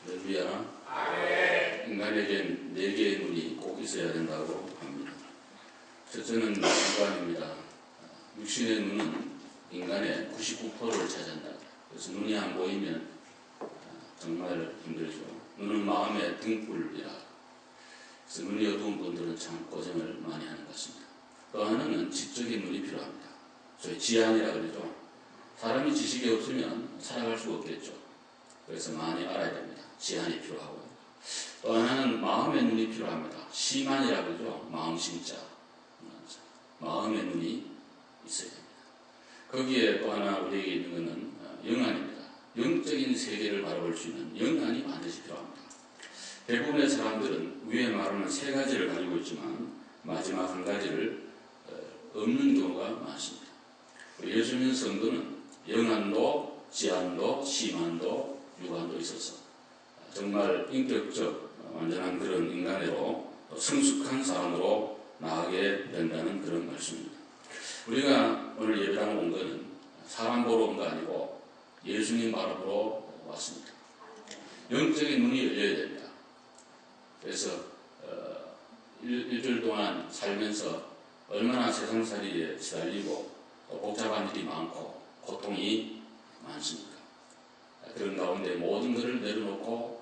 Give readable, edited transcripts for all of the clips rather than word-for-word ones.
할렐루야. 인간에겐 4개의 눈이 꼭 있어야 된다고 합니다. 첫째는 육안입니다. 육신의 눈은 인간의 99%를 차지한다. 그래서 눈이 안 보이면 정말 힘들죠. 눈은 마음의 등불이라. 그래서 눈이 어두운 분들은 참 고생을 많이 하는 것 같습니다. 또 하나는 지적인 눈이 필요합니다. 저희 지안이라 그러죠. 사람이 지식이 없으면 살아갈 수가 없겠죠. 그래서 많이 알아야 됩니다. 지안이 필요하고요. 또 하나는 마음의 눈이 필요합니다. 심안이라 그러죠. 마음 심자. 마음의 눈이 있어야 됩니다. 거기에 또 하나 우리에게 있는 것은 영안입니다. 영적인 세계를 바라볼 수 있는 영안이 반드시 필요합니다. 대부분의 사람들은 위에 말하는 3가지를 가지고 있지만 마지막 한 가지를 없는 경우가 많습니다. 우리 예수님 성도는 영안도, 지안도, 심안도, 육안도 있어서 정말 인격적 완전한 그런 인간으로 성숙한 사람으로 나가게 된다는 그런 말씀입니다. 우리가 오늘 예배당에 온 것은 사람 보러 온 거 아니고 예수님 바라보러 왔습니다. 영적인 눈이 열려야 됩니다. 그래서 일주일 동안 살면서 얼마나 세상살이에 시달리고 복잡한 일이 많고 고통이 많습니까? 그런 가운데 모든 것을 내려놓고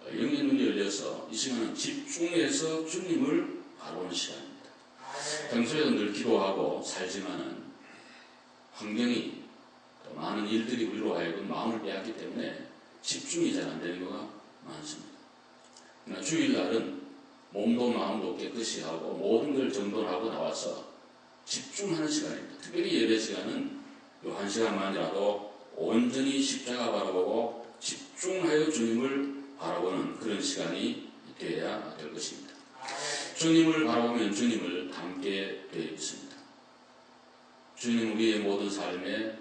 영의 눈이 열려서 이 시간은 집중해서 주님을 바라보는 시간입니다. 평소에도 늘 기도하고 살지만은 환경이 또 많은 일들이 우리로 하여금 마음을 빼앗기 때문에 집중이 잘 안 되는 경우가 많습니다. 그러나 주일날은 몸도 마음도 깨끗이 하고 모든 걸 정돈하고 나와서 집중하는 시간입니다. 특별히 예배 시간은 이 1시간만이라도 온전히 십자가 바라보고 집중하여 주님을 바라보는 그런 시간이 되어야 될 것입니다. 주님을 바라보면 주님을 닮게 되어 있습니다. 주님은 우리의 모든 삶의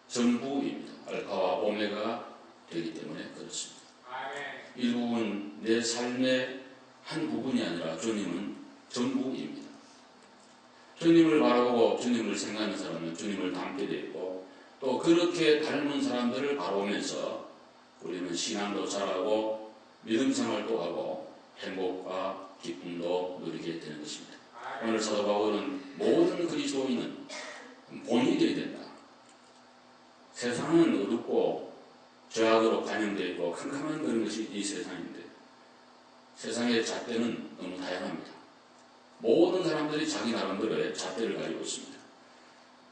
전부입니다. 알파와 오메가 되기 때문에 그렇습니다. 일부분 내 삶의 한 부분이 아니라 주님은 전부입니다. 주님을 바라보고 주님을 생각하는 사람은 주님을 닮게 되어 있고 또 그렇게 닮은 사람들을 바라보면서 우리는 신앙도 잘하고 믿음 생활도 하고 행복과 기쁨도 누리게 되는 것입니다. 오늘 사도 바울은 모든 그리스도인은 본이 되어야 된다. 세상은 어둡고 죄악으로 관영되어 있고 캄캄한 그런 것이 이 세상인데 세상의 잣대는 너무 다양합니다. 모든 사람들이 자기 나름대로의 잣대를 가지고 있습니다.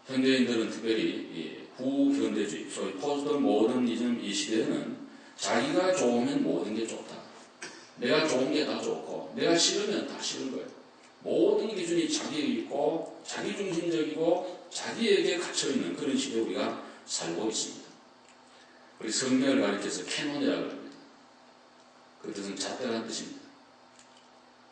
현대인들은 특별히 후현대주의, 소위 포스트 모더니즘 이 시대에는 자기가 좋으면 모든 게 좋다. 내가 좋은 게 다 좋고 내가 싫으면 다 싫은 거예요. 모든 기준이 자기에 있고 자기중심적이고 자기에게 갇혀있는 그런 시대에 우리가 살고 있습니다. 우리 성경을 가리켜서 캐논이라고 합니다. 그 뜻은 잣대라는 뜻입니다.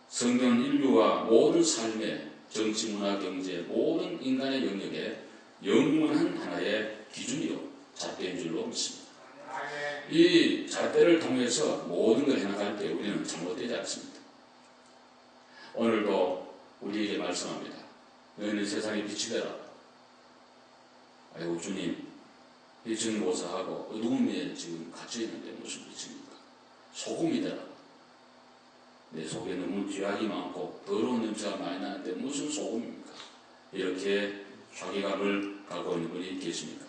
성경은 인류와 모든 삶의 정치, 문화, 경제, 모든 인간의 영역에 영원한 하나의 기준이요 잣대인 줄로 믿습니다. 이 잣대를 통해서 모든 걸 해나갈 때 우리는 잘못되지 않습니다. 오늘도 우리에게 말씀합니다. 너희는 세상의 빛이 되라. 아이고 주님, 빛은 모사하고 어두움에 지금 갇혀있는데 무슨 빛입니까? 소금이 되라. 내 속에 너무 죄악이 많고 더러운 냄새가 많이 나는데 무슨 소금입니까? 이렇게 자기감을 갖고 있는 분이 계십니까?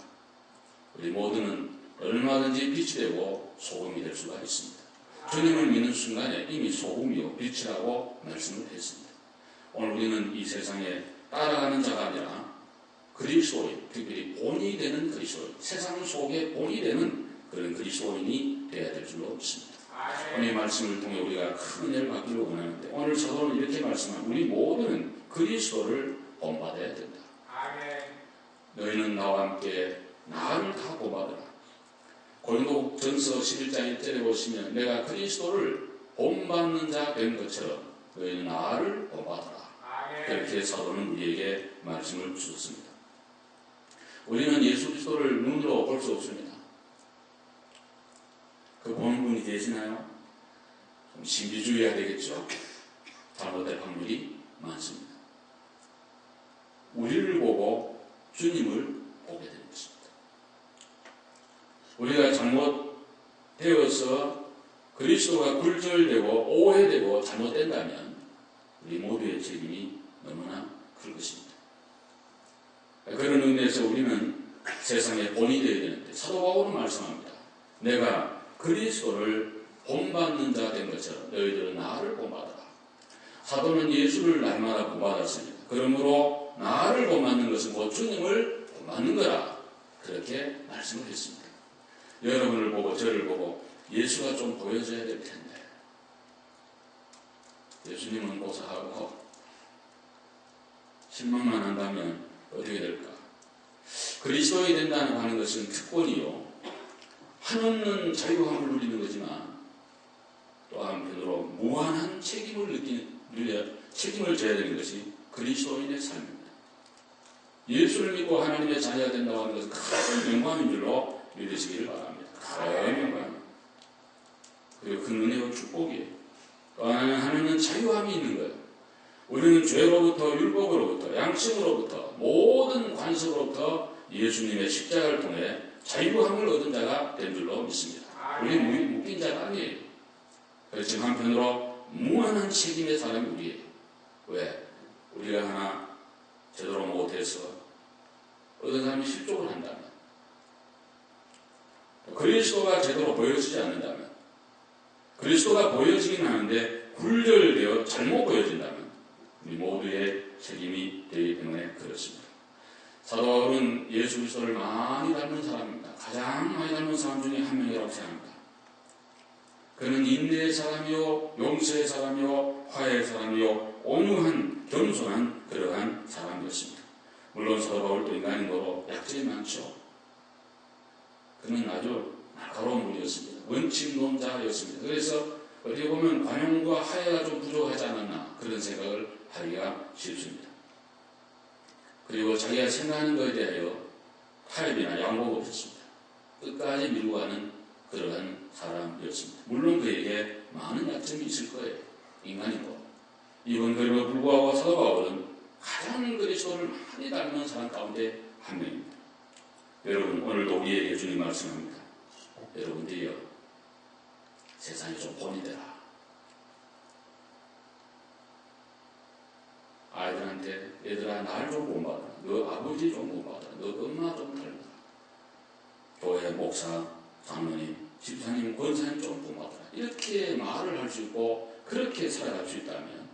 우리 모두는 얼마든지 빛이 되고 소금이 될 수가 있습니다. 주님을 믿는 순간에 이미 소금이요 빛이라고 말씀을 했습니다. 오늘 우리는 이 세상에 따라가는 자가 아니라 그리스도인, 특별히 본이 되는 그리스도인, 세상 속에 본이 되는 그런 그리스도인이 되어야 될 줄로 믿습니다. 오늘 이 말씀을 통해 우리가 큰 은혜를 받기를 원하는데 오늘 사도는 이렇게 말씀합니다. 우리 모두는 그리스도를 본받아야 된다. 너희는 나와 함께 나를 다 본받으라. 고린도전서 11장 1절에 보시면 내가 그리스도를 본받는 자 된 것처럼 너희는 나를 본받으라. 그렇게 사도는 우리에게 말씀을 주셨습니다. 우리는 예수 그리스도를 눈으로 볼 수 없습니다. 그 보는 분이 계시나요? 좀 신비주의해야 되겠죠? 잘못될 확률이 많습니다. 우리를 보고 주님을 보게 되는 것입니다. 우리가 잘못되어서 그리스도가 굴절되고 오해되고 잘못된다면 우리 모두의 책임이 너무나 클 것입니다. 그런 의미에서 우리는 세상의 본이 되어야 되는데 사도 바울은 말씀합니다. 내가 그리스도를 본받는 자 된 것처럼 너희들은 나를 본받아라. 사도는 예수를 날마다 본받았습니다. 그러므로 나를 본받는 것은 곧 주님을 본받는 거라 그렇게 말씀을 했습니다. 여러분을 보고 저를 보고 예수가 좀 보여줘야 될 텐데 예수님은 고사하고 실망만 한다면 어떻게 될까? 그리스도이 된다는 하는 것은 특권이요 한없는 자유함을 누리는 거지만 또 한편으로 무한한 책임을 책임을 져야 되는 것이 그리스도인의 삶입니다. 예수를 믿고 하나님의 자녀가 된다고 하는 것은 큰 영광인 줄로 믿으시기를 바랍니다. 큰 영광. 그리고 큰 은혜와 축복이에요. 또 하나는 자유함이 있는 거예요. 우리는 죄로부터 율법으로부터 양심으로부터 모든 관습으로부터 예수님의 십자가를 통해 자유함을 얻은 자가 된 줄로 믿습니다. 우리는 묶인 자가 아니에요. 그렇지만 한편으로 무한한 책임의 사람이 우리예요. 왜? 우리가 하나 제대로 못해서 어떤 사람이 실족을 한다면 그리스도가 제대로 보여지지 않는다면 그리스도가 보여지긴 하는데 굴절되어 잘못 보여진다면 우리 모두의 책임이 되기 때문에 그렇습니다. 사도 바울은 예수 그리스도를 많이 닮은 사람입니다. 가장 많이 닮은 사람 중에 한 명이라고 생각합니다. 그는 인내의 사람이요 용서의 사람이요 화해의 사람이요 온유한 겸손한 그러한 사람이었습니다. 물론 사도 바울도 인간인 거로 약점이 많죠. 그는 아주 날카로운 분이었습니다. 원칙론자였습니다. 그래서 어떻게 보면 관용과 화해가 좀 부족하지 않았나 그런 생각을 하기가 쉽습니다. 그리고 자기가 생각하는 것에 대하여 타협이나 양보가 없었습니다. 끝까지 밀고 가는 그러한 사람이었습니다. 물론 그에게 많은 약점이 있을 거예요. 인간이고. 이번 그림에 불구하고 사도 바울은 가장 그리스도를 많이 닮은 사람 가운데 한 명입니다. 여러분 오늘도 우리에게 주님 말씀합니다. 여러분들이요 세상에 좀 본이 되라. 아이들한테 얘들아 날 좀 본받아라. 너 아버지 좀 본받아라. 너 엄마 좀 닮아라. 교회 목사, 장로님, 집사님, 권사님 좀 본받아라. 이렇게 말을 할 수 있고 그렇게 살아갈 수 있다면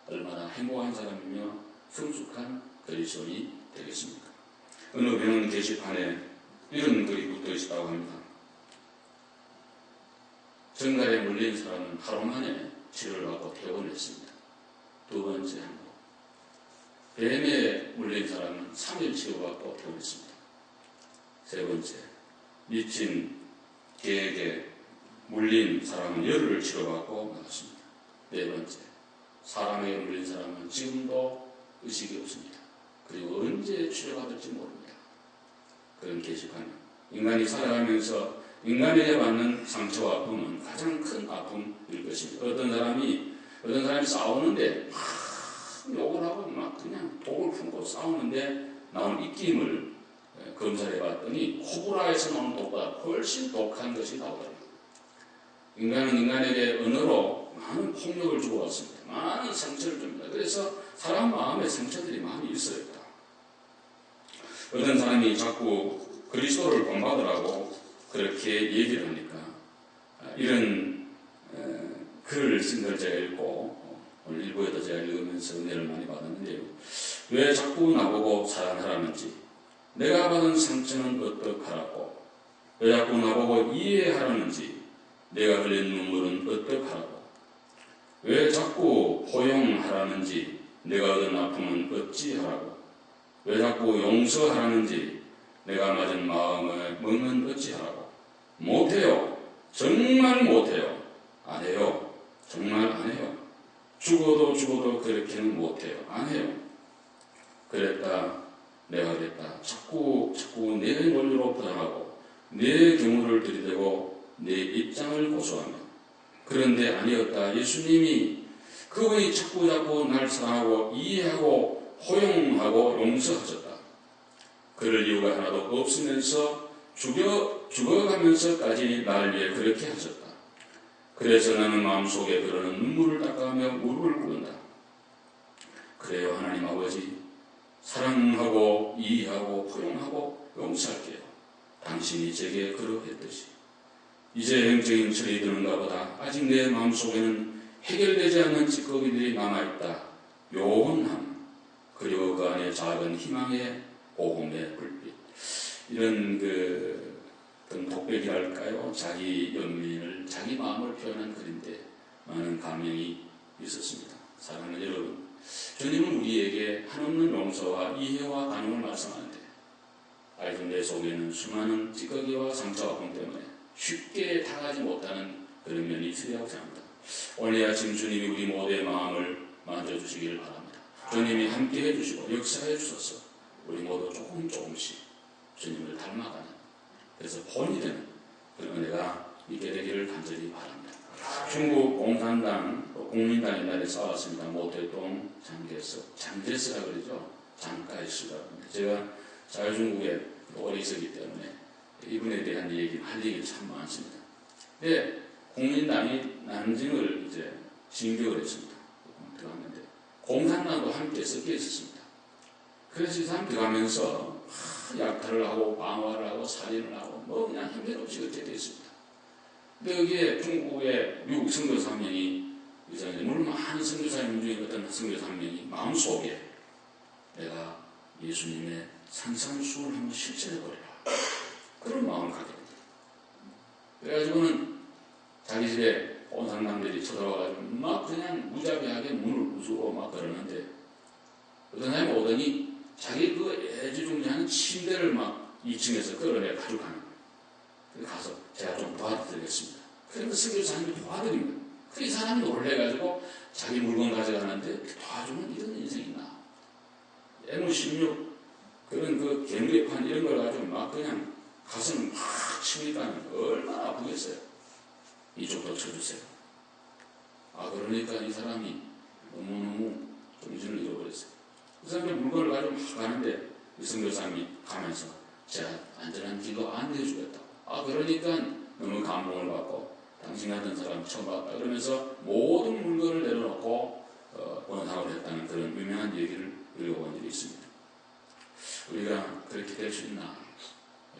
얼마나 행복한 사람이며 성숙한 그리스도인이 되겠습니까? 어느 병원 게시판에 이런 글이 붙어 있었다고 합니다. 정갈에 물린 사람은 하루 만에 치료를 받고 퇴원을 했습니다. 두 번째 항목. 뱀에 물린 사람은 3일 치료받고 퇴원했습니다. 세 번째. 미친 개에게 물린 사람은 열흘을 치료받고 나갔습니다. 네 번째. 사람에게 물린 사람은 지금도 의식이 없습니다. 그리고 언제 치료받을지 모릅니다. 그런 게시판. 인간이 살아가면서 인간에게 받는 상처와 아픔은 가장 큰 아픔일 것입니다. 어떤 사람이 싸우는데 막 욕을 하고 막 그냥 독을 품고 싸우는데 나온 입김을 검사를 해봤더니 코브라에서 나오는 독보다 훨씬 독한 것이 나오더라고요. 인간은 인간에게 언어로 많은 폭력을 주고받습니다. 많은 상처를 줍니다. 그래서 사람 마음에 상처들이 많이 있어요. 어떤 사람이 자꾸 그리스도를 본받으라고 그렇게 얘기를 하니까 이런 글을 쓴 걸 제가 읽고 오늘 일부에도 제가 읽으면서 은혜를 많이 받았는데요. 왜 자꾸 나보고 사랑하라는지, 내가 받은 상처는 어떡하라고, 왜 자꾸 나보고 이해하라는지, 내가 흘린 눈물은 어떡하라고, 왜 자꾸 포용하라는지, 내가 얻은 아픔은 어찌하라고, 왜 자꾸 용서하라는지, 내가 맞은 마음을 먹는 어찌하라고. 못해요. 정말 못해요. 안 해요. 정말 안 해요. 죽어도 그렇게는 못해요. 안 해요. 그랬다. 내가 그랬다. 자꾸 내 논리로 포장하고 내 경우를 들이대고 내 입장을 고수하며, 그런데 아니었다. 예수님이 그분이 자꾸 날 사랑하고 이해하고 포용하고 용서하셨다. 그럴 이유가 하나도 없으면서 죽어가면서까지 날 위해 그렇게 하셨다. 그래서 나는 마음속에 흐르는 눈물을 닦아가며 무릎을 꿇는다. 그래요 하나님 아버지, 사랑하고 이해하고 포용하고 용서할게요. 당신이 제게 그러했듯이. 이제 영적인 철이 드는가 보다. 아직 내 마음속에는 해결되지 않는 찌꺼기들이 남아있다. 요원함, 그리고 그 안에 작은 희망의 복음의 불빛. 이런 어떤 독백이랄까요? 자기 연민을, 자기 마음을 표현한 글인데 많은 감명이 있었습니다. 사랑하는 여러분, 주님은 우리에게 한없는 용서와 이해와 간음을 말씀하는데 아직도 내 속에는 수많은 찌꺼기와 상처와 아픔 때문에 쉽게 다가지 못하는 그런 면이 있으리라고 생각합니다. 오늘 아침 주님이 우리 모두의 마음을 만져주시기를 바랍니다. 주님이 함께 해주시고 역사해 주셔서 우리 모두 조금씩 주님을 닮아가는, 그래서 본이 되는 그런 은혜가 있게 되기를 간절히 바랍니다. 중국 공산당, 국민당 옛날에 싸웠습니다. 모택동, 장제스라 그러죠. 장가이스라 합니다. 제가 자유중국에 오래 있었기 때문에 이분에 대한 할 얘기가 참 많습니다. 근데 국민당이 난징을 이제 진격을 했습니다. 들어갔는데 공산당도 함께 섞여 있었습니다. 그래서 이 사람 들어가면서 약탈을 하고 방화를 하고 살인을 하고 뭐 그냥 형편없이 그렇게 됐습니다. 근데 여기에 중국의 미국 선교사 한 명이, 물론 많은 선교사님 중에 어떤 선교사 한 명이 마음속에 내가 예수님의 산산수훈을 한번 실천해버려라, 그런 마음을 갖게 됩니다. 그래가지고는 자기 집에 온 사람들이 쳐들어와가지고 막 그냥 무자비하게 문을 부수고 막 그러는데 어떤 사람이 오더니 자기 그 애지중지하는 침대를 막 2층에서 끌어내 가지고 가는 거예요. 그래서 가서 제가 좀 도와드리겠습니다. 그래서 선교사님이 도와드립니다. 이 사람이 놀래가지고 자기 물건 가져가는데 도와주면 이런 인생이 있나. M16 그런 그 개무리판 이런 걸 가지고 막 그냥 가슴을 막 치니까 얼마나 아프겠어요. 이쪽도 쳐주세요. 그러니까 이 사람이 너무너무 정신을 잃어버렸어요. 그 사람이 물건을 가지고 막 가는데 이 선교사님이 가면서 제가 안전한 길로 안내해 주겠다고. 그러니까 너무 감동을 받고 당신 같은 사람 처음 봤다 그러면서 모든 물건을 내려놓고 번상을 했다는 그런 유명한 얘기를 읽어본 적이 있습니다. 우리가 그렇게 될 수 있나?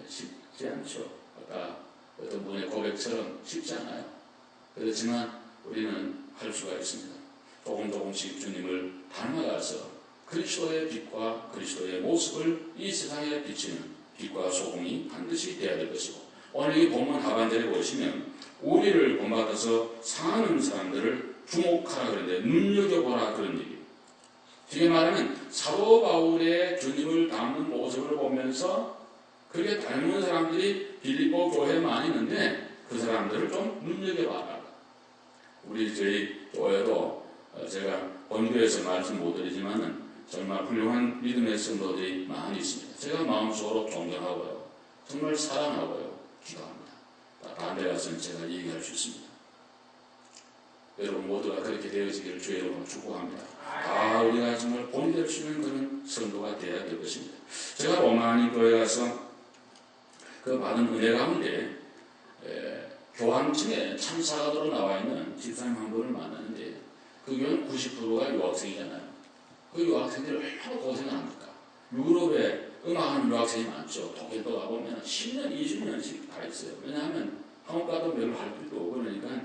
쉽지 않죠. 아까 어떤 분의 고백처럼 쉽지 않아요. 그렇지만 우리는 할 수가 있습니다. 조금씩 주님을 닮아가서 그리스도의 빛과 그리스도의 모습을 이 세상에 비치는 빛과 소금이 반드시 되어야 될 것이고, 오늘 이 본문 하반절에 보시면 우리를 본받아서 상하는 사람들을 주목하라 그러는데 눈여겨보라 그런 얘기예요. 쉽게 말하면 사도 바울의 주님을 닮은 모습을 보면서 그렇게 닮은 사람들이 빌립보 교회에 많이 있는데 그 사람들을 좀 눈여겨봐라. 저희 교회도 제가 본교에서 말씀 못 드리지만은 정말 훌륭한 믿음의 성도들이 많이 있습니다. 제가 마음속으로 존경하고요, 정말 사랑하고요, 기도합니다. 반대 가서는 제가 얘기할 수 있습니다. 여러분 모두가 그렇게 되어지기를 주의 이름으로 축복합니다. 우리가 정말 본이 될 수 있는 그런 성도가 되어야 될 것입니다. 제가 로마니 교회 가서 그 받은 은혜 가운데 교황청에 참사관으로 나와 있는 집사님 한 분을 만났는데 그 교회는 90%가 유학생이잖아요. 그 유학생들이 얼마나 고생을 합니까? 유럽에 음악하는 유학생이 많죠. 독일도 가보면 10년, 20년씩 다 있어요. 왜냐하면 한국 가도 별로 할 필요도 없고 그러니까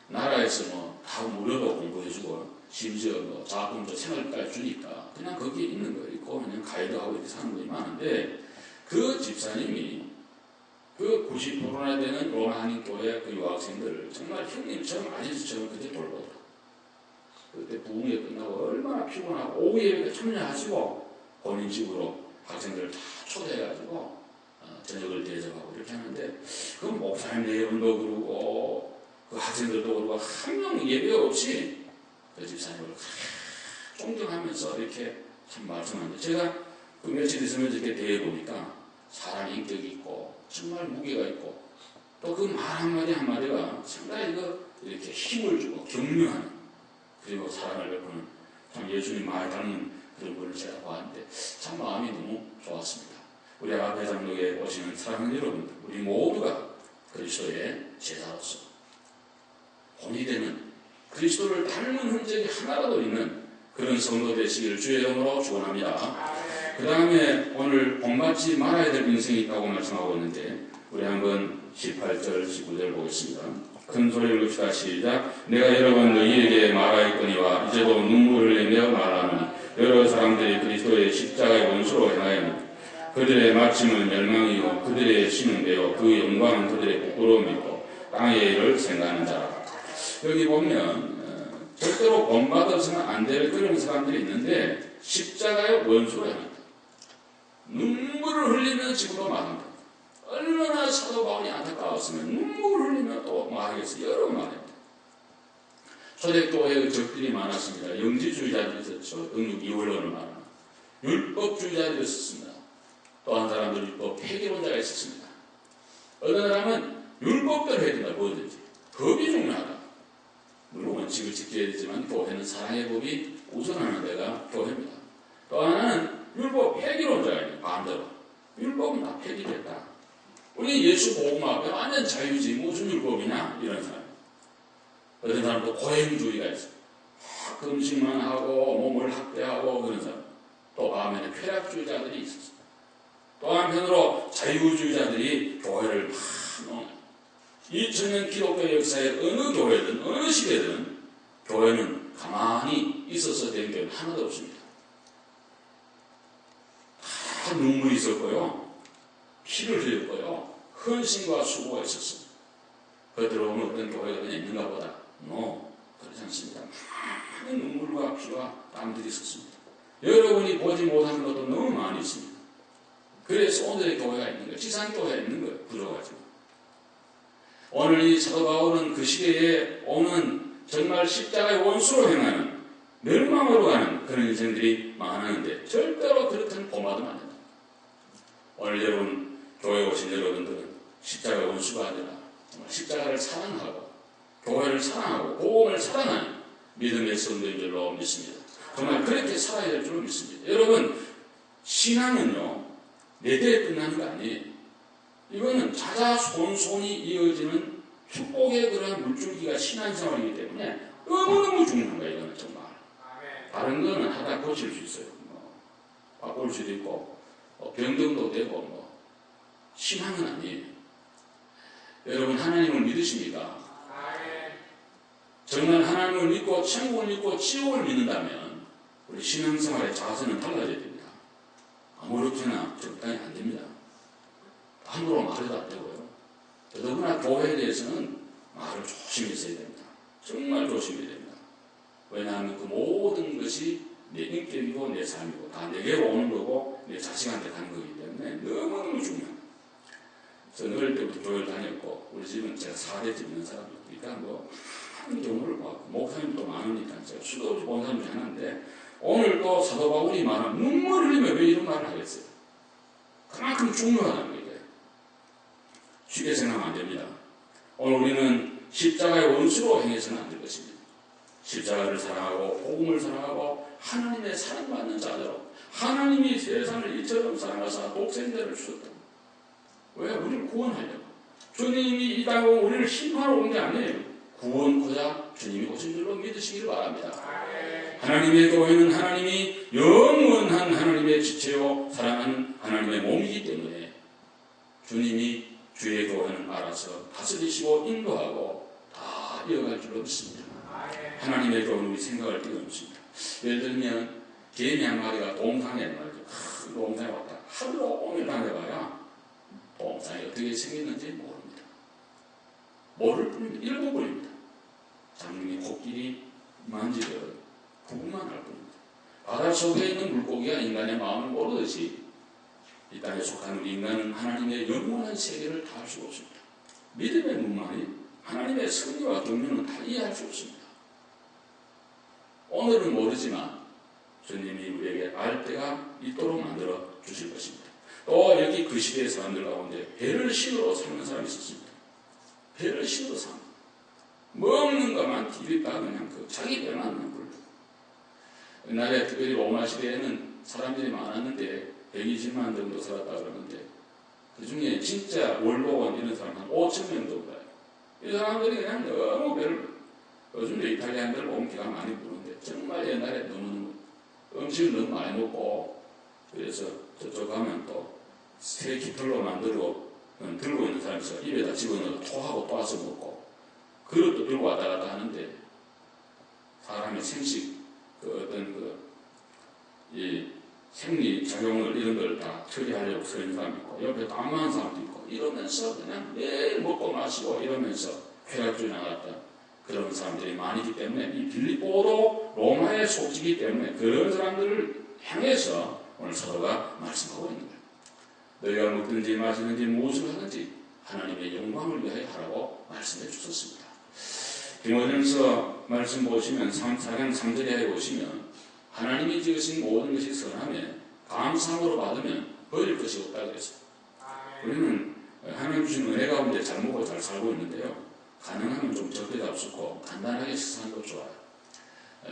나라에서 다 무료로 공부해주고 심지어 자금도 생활비까지 주니까 그냥 거기에 있는 거 있고 그냥 가이드하고 이렇게 사는 분이 많은데 그 집사님이 그 90%나 되는 로마 한인교회 그 유학생들을 정말 형님처럼 아저씨처럼 그때 돌보더라. 그때 부흥회 끝나고 얼마나 피곤하고 오후 예배에 참여하시고 본인 집으로 학생들을 다 초대해가지고 저녁을 대접하고 이렇게 하는데 그 목사님 내분도 그러고 그 학생들도 그러고 한 명 예배 없이 그 집사님을 존경하면서 이렇게 참 말씀하는데 제가 그 며칠 있으면서 이렇게 대해보니까 사람 인격이 있고 정말 무게가 있고 또 그 말 한마디 한마디가 상당히 이렇게 힘을 주고 격려하는, 그리고 사랑을 베푸는 참 예수님 많이 닮은 그런 분을 제가 봤는데 참 마음이 너무 좋았습니다. 우리 앞에 장로에 오시는 사랑하는 여러분들, 우리 모두가 그리스도의 제자로서 본이 되는 그리스도를 닮은 흔적이 하나라도 있는 그런 성도 되시기를 주의 이름으로 축원합니다. 그 다음에 오늘 본받지 말아야 될 인생이 있다고 말씀하고 있는데 우리 한번 18절, 19절 보겠습니다. 큰 소리를 읍시다. 시작. 내가 여러 번 너희에게 말하였거니와 이제도 눈물을 흘리며 말하노니 여러 사람들이 그리스도의 십자가의 원수로 행하였노니 그들의 마침은 멸망이요 그들의 신은 되어 그 영광은 그들의 부끄러움이고 땅의 일을 생각하는 자라. 여기 보면 절대로 본받아서는 안 될 그런 사람들이 있는데 십자가의 원수로 행한다. 눈물을 흘리며 지금도 말한다. 얼마나 사도 바울이 안타까웠으면 눈물을 흘리며 또 말하겠어요. 여러 번 말합니다. 초대교회의 적들이 많았습니다. 영지주의자들이 있었죠. 영육 이원론을 말하는 율법주의자들이 있었습니다. 또 한 사람들 율법 폐기론자가 있었습니다. 어떤 사람은 율법대로 해야 된다. 뭐든지 법이 중요하다. 물론 원칙을 지켜야 되지만 교회는 사랑의 법이 우선하는 데가 교회입니다. 또 하나는 율법 폐기론자가 있는 반대로 율법은 다 폐기됐다. 우리 예수 복음 앞에 완전 자유지 무슨 율법이냐 이런 사람. 어떤 사람도 고행주의가 있어요. 금식만 하고 몸을 학대하고 그런 사람. 또 반면에 쾌락주의자들이 있었어요. 또 한편으로 자유주의자들이 교회를 막 2000년 기독교 역사의 어느 교회든 어느 시대든 교회는 가만히 있어서 된 교회는 하나도 없습니다. 다 눈물이 있었고요. 피를 흘렸고요. 헌신과 수고가 있었습니다. 그 들어오면 어떤 교회가 그냥 있는가 보다. 그렇지 않습니다. 많은 눈물과 피와 땀들이 있었습니다. 여러분이 보지 못하는 것도 너무 많이 있습니다. 그래서 오늘의 교회가 있는 거예요. 지상교회가 있는 거예요. 부족하지만. 오늘 이 사도 바울은 그 시대에 오는 정말 십자가의 원수로 행하는 멸망으로 가는 그런 인생들이 많았는데 절대로 그렇게는 본받으면 안 된다. 오늘 여러분 교회에 오신 여러분들은 십자가의 원수가 아니라 정말 십자가를 사랑하고 교회를 사랑하고 복음을 사랑하는 믿음의 성도인 줄로 믿습니다. 정말 그렇게 살아야 될 줄로 믿습니다. 여러분 신앙은요 내 대에 끝나는 거 아니에요. 이거는 자자손손이 이어지는 축복의 그런 물줄기가 신앙생활이기 때문에 너무너무 중요한 거예요. 이거는 정말. 다른 거는 하다 고칠 수 있어요. 바꿀 수도 있고 변경도 되고 신앙은 아니에요. 여러분 하나님을 믿으십니까? 정말 하나님을 믿고 천국을 믿고 지옥을 믿는다면 우리 신앙생활의 자세는 달라져야 됩니다. 아무렇게나 적당히 안 됩니다. 함부로 말해도 안 되고요. 더더구나 교회에 대해서는 말을 조심히 했어야 됩니다. 정말 조심해야 됩니다. 왜냐하면 그 모든 것이 내 인격이고 내 삶이고 다 내게로 오는 거고 내 자식한테 가는 거기 때문에 너무너무 중요합니다. 저는 어릴 때부터 교회를 다녔고 우리 집은 제가 4대째 있는 사람이니까 한 경우를 봤고 목사님도 많으니까 제가 수도 없이 본 사람 중에 하나인데 오늘 또 사도 바울이 말하면 눈물을 흘리며 왜 이런 말을 하겠어요? 그만큼 중요하다는 거예요. 쉽게 생각하면 안 됩니다. 오늘 우리는 십자가의 원수로 행해서는 안 될 것입니다. 십자가를 사랑하고 복음을 사랑하고 하나님의 사랑받는 자들로 하나님이 세상을 이처럼 사랑하사 독생자를 주셨다. 왜? 우리를 구원하려고. 주님이 이 땅에 우리를 심판하러 온 게 아니에요. 구원코자 주님이 오신 줄로 믿으시기를 바랍니다. 하나님의 교회는 하나님이 영원한 하나님의 지체요 사랑하는 하나님의 몸이기 때문에 주님이 주의 교회는 알아서 다스리시고 인도하고 다 이어갈 줄로 믿습니다. 하나님의 교회는 우리 생각을 뛰어넘습니다. 예를 들면 개미 한 마리가 동상에 말이죠. 큰 동상에 왔다. 하루 온일 다녀봐야 동상이 어떻게 생겼는지 모릅니다. 모를 뿐입니다. 일곱 뿐입니다. 장님이 코끼리 만지듯 부분만 알 뿐입니다. 바다 속에 있는 물고기가 인간의 마음을 모르듯이 이 땅에 속한 우리 인간은 하나님의 영원한 세계를 다 알 수가 없습니다. 믿음의 눈만이 하나님의 섭리와 경륜은 다 이해할 수 없습니다. 오늘은 모르지만 주님이 우리에게 알 때가 있도록 만들어 주실 것입니다. 또 여기 그 시대의 사람들 가운데 배를 신으로 사는 사람이 있었습니다. 배를 신으로 삽니다. 먹는 것만 디립다 그냥 자기 배만 불러. 옛날에 특별히 로마 시대에는 사람들이 많았는데 120만 정도 살았다 그러는데 그 중에 진짜 월로원 이런 사람 한 5천 명 정도 돼요. 이 사람들이 그냥 너무 요즘도 이탈리아인들 보면 기가 많이 부르는데 정말 옛날에 너무 음식을 너무 많이 먹고 그래서 저쪽 가면 또 스테이크 별로 만들고 들고 있는 사람이 있어요. 입에다 집어넣어 토하고 또 와서 먹고 그릇도 들고 왔다 갔다 하는데 사람의 생식 이 생리작용을 이런 걸 다 처리하려고 서 있는 사람이 있고 옆에 땀많은 사람도 있고 이러면서 그냥 매일 먹고 마시고 이러면서 쾌락주의 나갔다 그런 사람들이 많이기 때문에 이 빌립보도 로마에 속지기 때문에 그런 사람들을 향해서 오늘 사도가 말씀하고 있는 거예요. 너희가 먹든지 마시든지 무엇을 하든지 하나님의 영광을 위하여 하라고 말씀해 주셨습니다. 디모데전서 말씀 보시면 4장 3절에 보시면 하나님이 지으신 모든 것이 선함에 감사함으로 받으면 버릴 것이 없다 그랬어요. 우리는 하나님 주신 은혜 가운데 잘 먹고 잘 살고 있는데요. 가능하면 좀 적게 잡수고 간단하게 식사하는 것도 좋아요.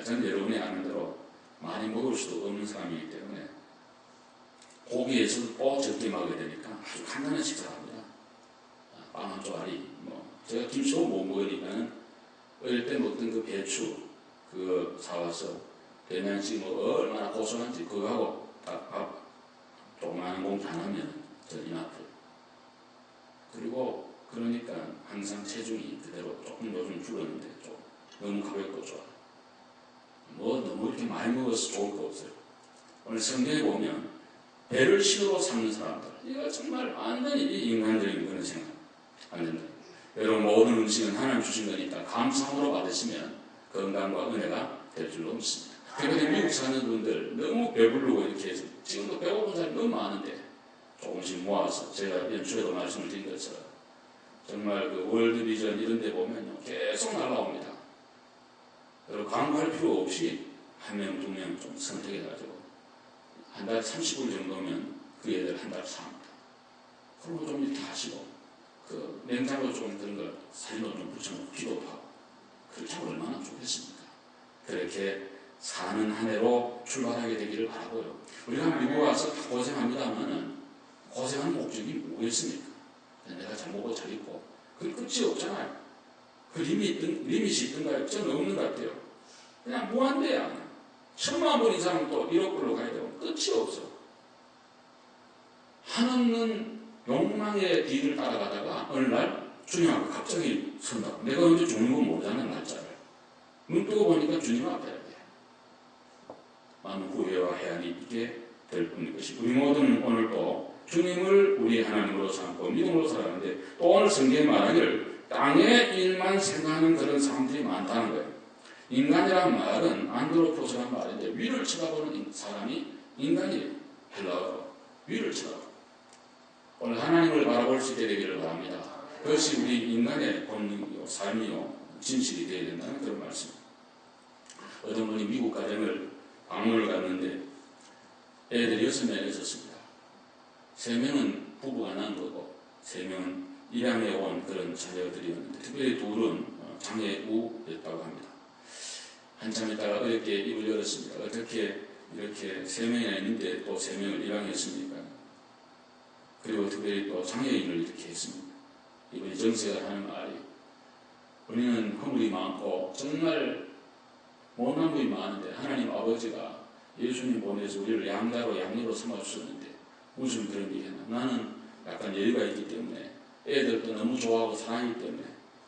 저는 여러분이 아는 대로 많이 먹을 수도 없는 사람이기 때문에 고기에서도 꼭 적게 먹어야 되니까 아주 간단한 식사를 합니다. 빵 한 조각이 제가 김치도 못 먹으니까는 어릴 때 먹던 그 배추 그거 사와서 배면치 얼마나 고소한지 그거하고 딱 밥 조그마한 공기 하나면 저 이만큼. 그리고 그러니까 항상 체중이 그대로 조금 요즘 줄었는데 좀 너무 가볍고 좋아요. 너무 이렇게 많이 먹어서 좋을 거 없어요. 오늘 성경에 보면 배를 신으로 삼는 사람들 이거 정말 완전히 인간적인 그런 생각 안 된다. 여러분 모든 음식은 하나님 주신 거니까 감사함으로 받으시면 건강과 은혜가 될 줄로 믿습니다. 그런데 미국 사는 분들 너무 배부르고 이렇게 해서 지금도 배고픈 사람이 너무 많은데 조금씩 모아서 제가 연초에도 말씀을 드린 것처럼 정말 그 월드비전 이런 데 보면 계속 날라옵니다. 여러분 광고할 필요 없이 한 명, 두 명 좀 선택해가지고 한 달에 30불 정도면 그 애들 한 달 삽니다. 그리고 좀 이렇게 하시고 그 냉장고 좀 그런 거 사진도 좀 붙여놓고 기도도 하고 그렇게 하면 얼마나 좋겠습니까? 그렇게 사는 한 해로 출발하게 되기를 바라고요. 우리가 미국 와서 다 고생합니다만은 고생하는 목적이 뭐겠습니까? 내가 잘 먹고 잘 입고 그 끝이 없잖아요. 그 리밋이 있던가요? 저는 없는 것 같아요. 그냥 무한대야. 그냥. 1000만 번 이상 또 1억 불로 가야 되고 끝이 없어. 한없는 욕망의 뒤를 따라가다가 어느 날 주님하고 갑자기 선다. 내가 언제 죽는 건 모르잖아 날짜를. 눈 뜨고 보니까 주님 앞에 돼. 많은 후회와 해안이 있게 될 뿐인 것이 우리 모두는 오늘도 주님을 우리 하나님으로 삼고 믿음으로 살아가는데 또 오늘 성경에 말하기를 땅의 일만 생각하는 그런 사람들이 많다는 거예요. 인간이란 말은 안드로포스라는 말인데 위를 쳐다보는 사람이 인간이에요. 헬라어로 위를 쳐다보고 오늘 하나님을 바라볼 수 있게 되기를 바랍니다. 그것이 우리 인간의 본능이요 삶이요 진실이 되어야 된다는 그런 말씀입니다. 어떤 분이 미국 가정을 방문을 갔는데 애들이 6명이 있었습니다. 3명은 부부가 난 거고 3명은 입양해 온 그런 자녀들이었는데 특별히 둘은 장애우였다고 합니다. 한참 있다가 어렵게 입을 열었습니다. 어떻게 이렇게 3명이나 있는데 또 3명을 입양했습니까? 그리고 특별히 또 장애인을 이렇게 했습니다. 이분이 정세가 하는 말이 우리는 허물이 많고 정말 못난 분이 많은데 하나님 아버지가 예수님 보내서 우리를 양자로 양녀로 삼아주셨는데 무슨 그런 일이 했나. 나는 약간 여유가 있기 때문에 애들도 너무 좋아하고 사랑하기 때문에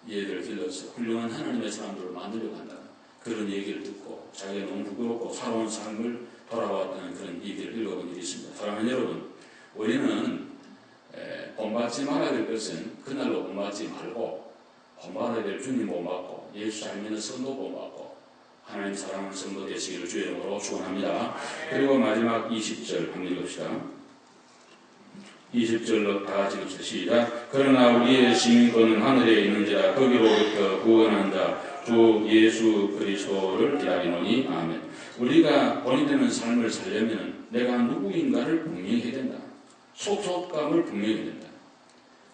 이 애들을 길러서 훌륭한 하나님의 사람들을 만들려고 한다는 그런 얘기를 듣고 자기가 너무 부끄럽고 살아온 삶을 돌아왔다는 그런 얘기를 읽어본 일이 있습니다. 사랑하는 여러분, 우리는 본받지 말아야 될 것은 그날로 본받지 말고 본받아야 될 주님 본받고 예수 잘 믿는 성도 본받고 하나님 사랑하는 성도 되시기를 주의 이름으로 축원합니다. 그리고 마지막 20절 한번 읽읍시다. 20절로 다 같이 읽읍시다. 시작. 그러나 우리의 시민권은 하늘에 있는지라 거기로부터 구원한 자 주 예수 그리스도를 기다리노니 아멘. 우리가 본이 되는 삶을 살려면 내가 누구인가를 분명히 해야 된다. 소속감을 분명히 해야 된다.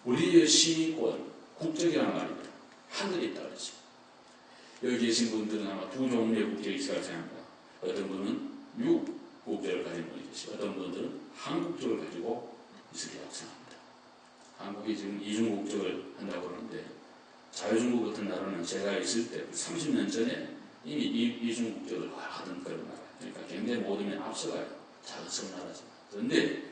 우리의 시민권, 국적이라는 말입니다. 하늘에 있다 그랬습니다. 여기 계신 분들은 아마 두 종류의 국적이 있을 생각합니다. 어떤 분은 미국 국적을 가진 분이 계시고 어떤 분들은 한국적을 가지고 있으리라고 생각합니다. 한국이 지금 이중국적을 한다고 그러는데 자유중국 같은 나라는 제가 있을 때 30년 전에 이미 이중국적을 하던 그런 나라. 그러니까 굉장히 모든 면에 앞서가요. 작은 섬나라지만. 그런데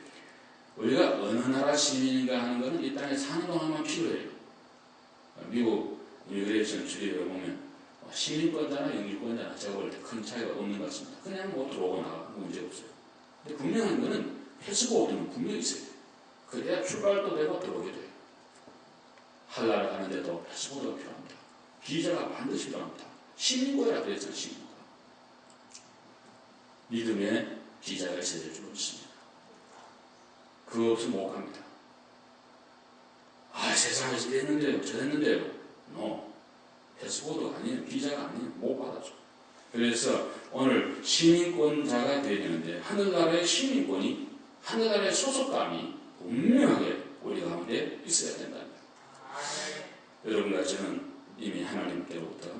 우리가 어느 나라 시민인가 하는 것은 이 땅에 사는 동안만 필요해요. 미국 이미그레이션 주립에 보면 시민권자나 영주권자나 제가 볼 때 큰 차이가 없는 것 같습니다. 그냥 뭐 들어오고 나가고 문제 없어요. 근데 분명한 거는 패스포트는 분명히 있어요. 그래야 출발도 되고 들어오게 돼요. 한나라 가는데도 패스포트가 필요합니다. 비자가 반드시 필요합니다. 시민권이라고 했잖아요. 시민권. 믿음의 비자가 있어야 될 줄 믿습니다. 그거 없으면 못 갑니다. 세상에서 이랬는데요. 저랬는데요. 패스포트가 아니에요. 비자가 아니에요. 못 받아줘. 그래서 오늘 시민권자가 되어야 되는데 하늘나라의 시민권이 하늘나라의 소속감이 분명하게 우리 가운데 있어야 된다는 거예요. 여러분과 저는 이미 하나님께로부터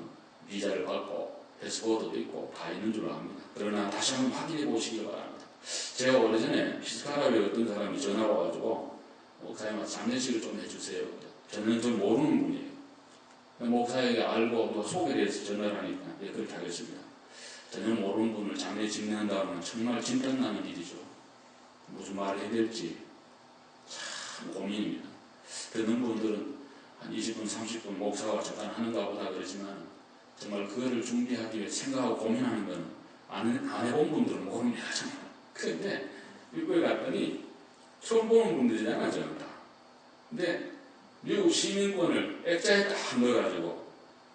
비자를 받고 패스포트도 있고 다 있는 줄로 압니다. 그러나 다시 한번 확인해 보시기 바랍니다. 제가 오래전에 피스카라비에 어떤 사람이 전화가 와가지고 목사님 장례식을 좀 해주세요. 저는 좀 모르는 분이에요. 목사에게 알고 누가 소개를 해서 전화를 하니까 그렇게 하겠습니다. 전혀 모르는 분을 장례 직례한다면 정말 진땀나는 일이죠. 무슨 말을 해야 될지 참 고민입니다. 듣는 분들은 한 20분, 30분 목사가 잠깐 하는가 보다 그러지만 정말 그거를 준비하기 위해 생각하고 고민하는 건 안 해본 분들은 모릅니다. 그런데 미국에 갔더니 처음 보는 분들이잖아요. 저는 다. 근데 미국 시민권을 액자에 딱 넣어가지고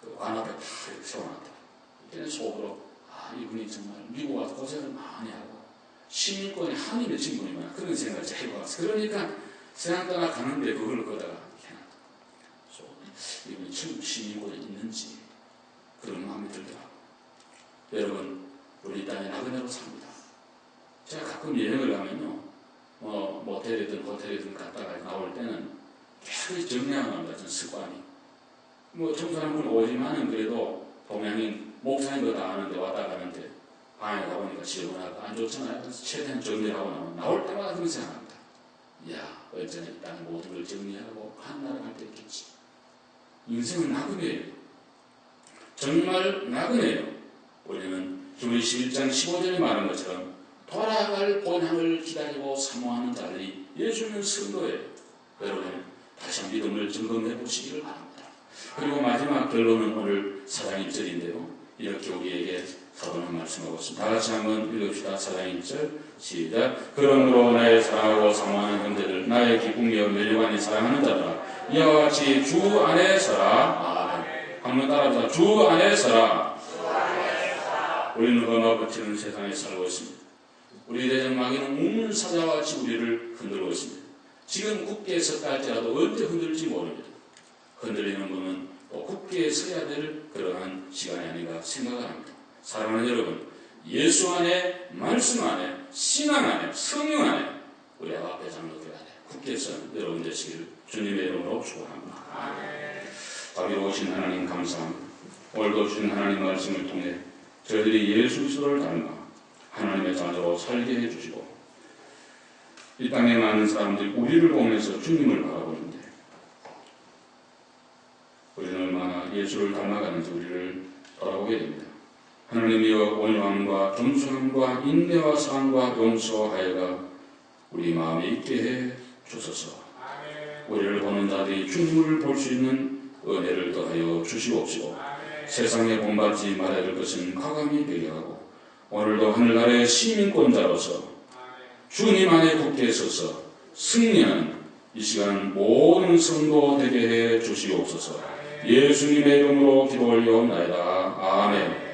그 관 앞에 딱 이렇게 세워놨다. 이때는 속으로 이분이 정말 미국 와서 고생을 많이 하고 시민권에 한이 맺힌 분이구나 그런 생각을 해봐서 그러니까 세상 떠나 가는데 그걸 거다가 해놨다. 이분이 지금 시민권이 있는지 그런 마음이 들더라고요. 여러분 우리 땅에 나그네로 삽니다. 제가 가끔 여행을 가면요 모텔이든 호텔이든 갔다가 나올 때는 계속 정리하고 갑니다. 저는 습관이. 청소하는 분 오지만은 그래도 동양인 목사님도 다 아는데 왔다 가는데 방에 가보니까 지저분하고 안 좋잖아요. 그래서 최대한 정리를 하고 나올 때마다 그런 생각합니다. 언제나 이 땅에 모든 걸 정리하고 한 나라 갈 때 있겠지. 인생은 나그네예요. 정말 나그네예요. 우리는 주리 11장 15절에 말한 것처럼 돌아갈 본향을 기다리고 사모하는 자들이 예수는 성도예요. 여러분 다시 한번 믿음을 점검해 보시기를 바랍니다. 그리고 마지막 결론은 오늘 4장 1절인데요. 이렇게 우리에게 사도는 말씀하고 있습니다. 다 같이 한번 읽읍시다. 4장 1절 시작. 그러므로 나의 사랑하고 사모하는 형제들 나의 기쁨이여 멸류관이 사랑하는 자들아 이와 같이 주 안에 서라. 한번 따라합시다. 주 안에 서라. 우리는 험하고 거치는 세상에 살고 있습니다. 우리 대적 마귀는 우는 사자와 같이 우리를 흔들고 있습니다. 지금 굳게 섰다 할지라도 언제 흔들지 모릅니다. 흔들리는 분은 또 굳게 서야 될 그러한 시간이 아닌가 생각을 합니다. 사랑하는 여러분, 예수 안에, 말씀 안에, 신앙 안에, 성령 안에 우리 앞에 장로되어야 돼. 굳게 서는 여러분 되시기를 주님의 이름으로 축원합니다. 자비로우신 하나님 감사합니다. 오늘도 주신 하나님 말씀을 통해 저희들이 예수 그리스도를 닮아 하나님의 자녀로 살게 해주시고 이 땅에 많은 사람들이 우리를 보면서 주님을 바라보는데 우리는 얼마나 예수를 닮아가는지 우리를 돌아보게 됩니다. 하나님이여 온유함과 겸손함과 인내와 사랑과 용서하여가 우리 마음에 있게 해 주소서. 우리를 보는 자들이 주님을 볼 수 있는 은혜를 더하여 주시옵시고 세상에 본받지 말아야 될 것은 과감히 배려하고 오늘도 하늘나라의 시민권자로서 주님 안에 굳게 서서 승리하는 이 시간 모든 성도 되게 해 주시옵소서. 예수님의 이름으로 기도 올려옵나이다. 아멘.